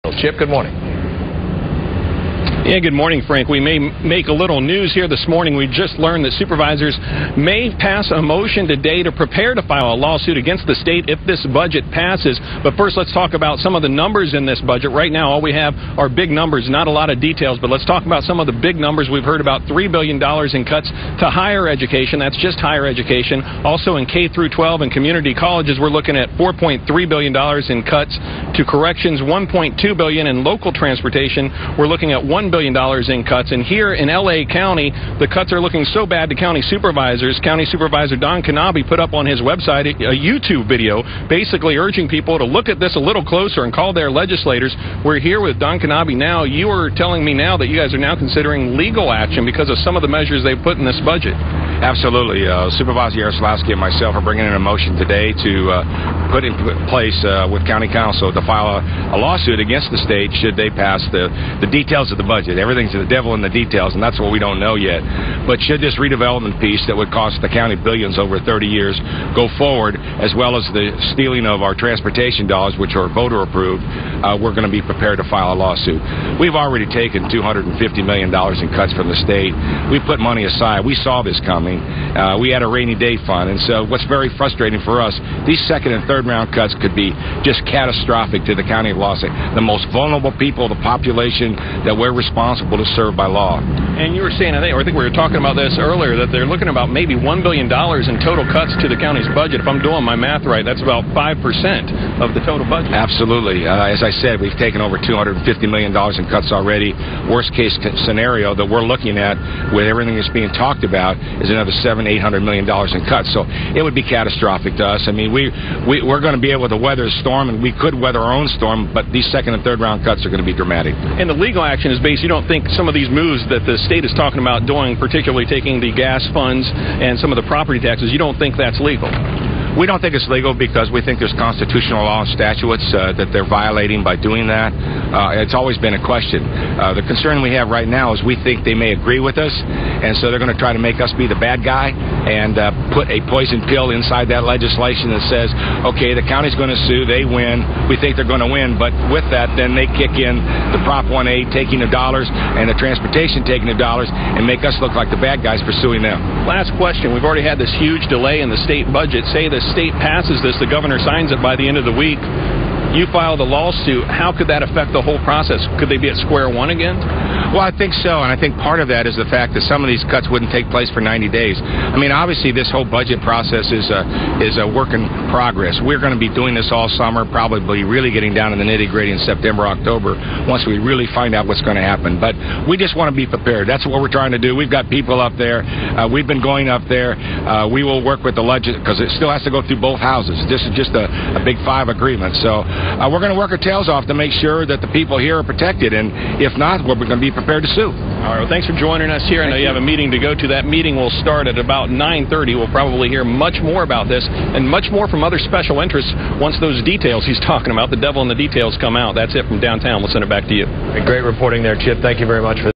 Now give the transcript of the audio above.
Chip, good morning. Yeah, good morning, Frank. We may make a little news here this morning. We just learned that supervisors may pass a motion today to prepare to file a lawsuit against the state if this budget passes. But first, let's talk about some of the numbers in this budget. Right now, all we have are big numbers, not a lot of details. But let's talk about some of the big numbers. We've heard about $3 billion in cuts to higher education. That's just higher education. Also in K through 12 and community colleges, we're looking at $4.3 billion in cuts to corrections, $1.2 billion in local transportation. We're looking at $1 billion in cuts. And here in L.A. County, the cuts are looking so bad to county supervisors. County Supervisor Don Knabe put up on his website a YouTube video basically urging people to look at this a little closer and call their legislators. We're here with Don Knabe now. You are telling me now that you guys are now considering legal action because of some of the measures they've put in this budget. Absolutely. Supervisor Yaroslawski and myself are bringing in a motion today to put in place with County Council to file a lawsuit against the state should they pass the details of the budget. Everything's the devil in the details, and that's what we don't know yet. But should this redevelopment piece that would cost the county billions over 30 years go forward, as well as the stealing of our transportation dollars, which are voter approved, we're going to be prepared to file a lawsuit. We've already taken $250 million in cuts from the state. We put money aside. We saw this coming. We had a rainy day fund, and so what's very frustrating for us, these second and third round cuts could be just catastrophic to the county of Los Angeles, the most vulnerable people, the population that we're responsible to serve by law. And you were saying, I think we were talking about this earlier, that they're looking about maybe $1 billion in total cuts to the county's budget. If I'm doing my math right, that's about 5% of the total budget. Absolutely. As I said, we've taken over $250 million in cuts already. Worst case scenario that we're looking at with everything that's being talked about is another $700–800 million in cuts. So it would be catastrophic to us. I mean, we're going to be able to weather a storm, and we could weather our own storm, but these second and third round cuts are going to be dramatic. And the legal action is based, you don't think some of these moves that the state is talking about doing, particularly taking the gas funds and some of the property taxes, you don't think that's legal? We don't think it's legal because we think there's constitutional law and statutes that they're violating by doing that. It's always been a question. The concern we have right now is we think they may agree with us, and so they're going to try to make us be the bad guy and put a poison pill inside that legislation that says, okay, the county's going to sue, they win, we think they're going to win, but with that, then they kick in the Prop 1A taking the dollars and the transportation taking the dollars and make us look like the bad guys for suing them. Last question. We've already had this huge delay in the state budget. Say the state passes this, the governor signs it by the end of the week. You filed a lawsuit. How could that affect the whole process? Could they be at square one again? Well, I think so, and I think part of that is the fact that some of these cuts wouldn't take place for 90 days. I mean, obviously, this whole budget process is a work in progress. We're going to be doing this all summer, probably really getting down to the nitty-gritty in September, October, once we really find out what's going to happen. But we just want to be prepared. That's what we're trying to do. We've got people up there. We've been going up there. We will work with the legislature, because it still has to go through both houses. This is just a Big Five agreement. So we're going to work our tails off to make sure that the people here are protected, and if not, we're going to be prepared to sue. All right, well, thanks for joining us here. I know you have a meeting to go to. That meeting will start at about 9:30. We'll probably hear much more about this and much more from other special interests once those details he's talking about, the devil in the details, come out. That's it from downtown. We'll send it back to you. Great reporting there, Chip. Thank you very much for